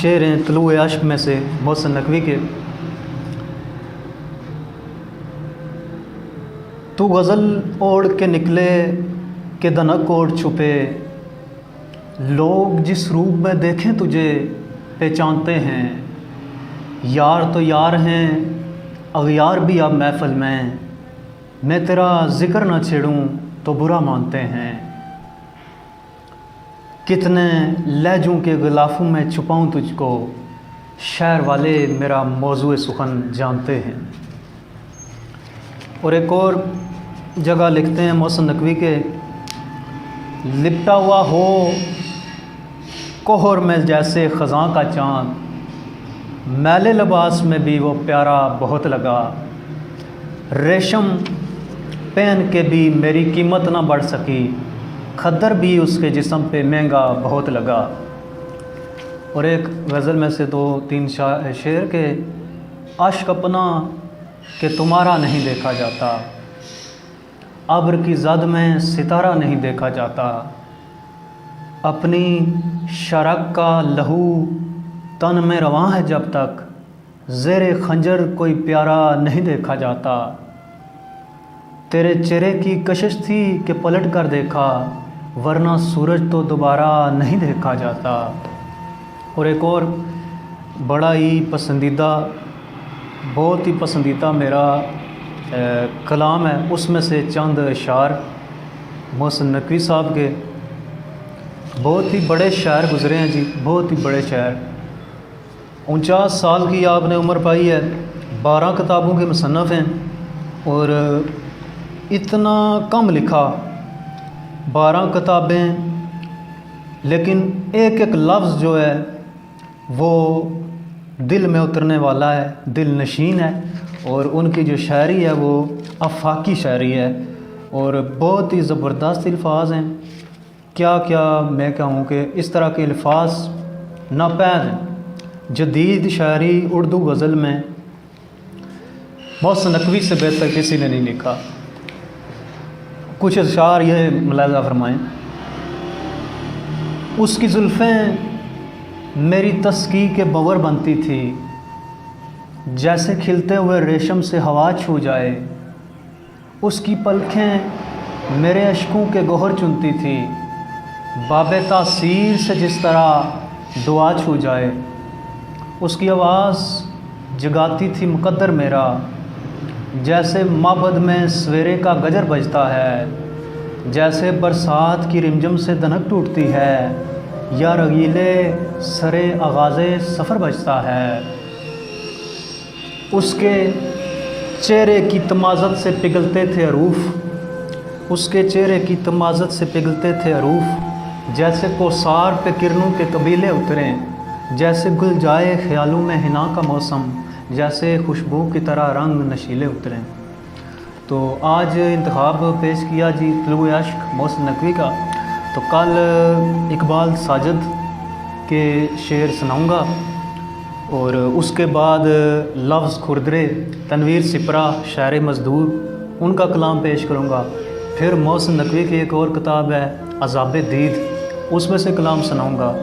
شعر ہیں طلوع عشق میں سے محسن نقوی کے۔ تو غزل اوڑھ کے نکلے کہ دنک اوڑھ چھپے، لوگ جس روپ میں دیکھیں تجھے پہچانتے ہیں، یار تو یار ہیں اغیار بھی اب محفل میں تیرا ذکر نہ چھیڑوں تو برا مانتے ہیں، کتنے لہجوں کے غلافوں میں چھپاؤں تجھ کو، شہر والے میرا موضوع سخن جانتے ہیں۔ اور ایک اور جگہ لکھتے ہیں محسن نقوی کے، لپٹا ہوا ہو کوہر میں جیسے خزاں کا چاند، میلے لباس میں بھی وہ پیارا بہت لگا، ریشم پہن کے بھی میری قیمت نہ بڑھ سکی، کھدر بھی اس کے جسم پہ مہنگا بہت لگا۔ اور ایک غزل میں سے 2-3 شعر کے، اشک اپنا کہ تمہارا نہیں دیکھا جاتا، ابر کی زد میں ستارہ نہیں دیکھا جاتا، اپنی شرک کا لہو تن میں رواں ہے جب تک، زیر خنجر کوئی پیارا نہیں دیکھا جاتا، تیرے چہرے کی کشش تھی کہ پلٹ کر دیکھا، ورنہ سورج تو دوبارہ نہیں دیکھا جاتا۔ اور ایک اور بڑا ہی پسندیدہ، بہت ہی پسندیدہ میرا کلام ہے، اس میں سے چند اشعار محسن نقوی صاحب کے، بہت ہی بڑے شاعر گزرے ہیں جی، بہت ہی بڑے شاعر۔ 49 سال کی آپ نے عمر پائی ہے، 12 کتابوں کے مصنف ہیں، اور اتنا کم لکھا، 12 کتابیں، لیکن ایک ایک لفظ جو ہے وہ دل میں اترنے والا ہے، دل نشین ہے، اور ان کی جو شاعری ہے وہ آفاقی شاعری ہے، اور بہت ہی زبردست الفاظ ہیں۔ کیا میں کہوں کہ اس طرح کے الفاظ ناپید ہیں۔ جدید شاعری اردو غزل میں محسن نقوی سے بہتر کسی نے نہیں لکھا۔ کچھ اشعار یہ ملاحظہ فرمائیں، اس کی زلفیں میری تسکی کے بور بنتی تھی، جیسے کھلتے ہوئے ریشم سے ہوا چھو جائے، اس کی پلکیں میرے اشکوں کے گوہر چنتی تھی، باب تاثیر سے جس طرح دعا چھو جائے، اس کی آواز جگاتی تھی مقدر میرا، جیسے معبد میں سویرے کا گجر بجتا ہے، جیسے برسات کی رمجم سے دھنک ٹوٹتی ہے، یا رگیلے سرے آغاز سفر بجتا ہے، اس کے چہرے کی تمازت سے پگھلتے تھے حروف، اس کے چہرے کی تمازت سے پگھلتے تھے حروف، جیسے کوثار پہ کرنوں کے قبیلے اتریں، جیسے گل جائے خیالوں میں حنا کا موسم، جیسے خوشبو کی طرح رنگ نشیلے اتریں۔ تو آج انتخاب پیش کیا جی طلوع عشق محسن نقوی کا، تو کل اقبال ساجد کے شعر سناؤں گا، اور اس کے بعد لفظ کھردرے تنویر سپرا شاعر مزدور ان کا کلام پیش کروں گا، پھر محسن نقوی کی ایک اور کتاب ہے عذاب دید، اس میں سے کلام سناؤں گا۔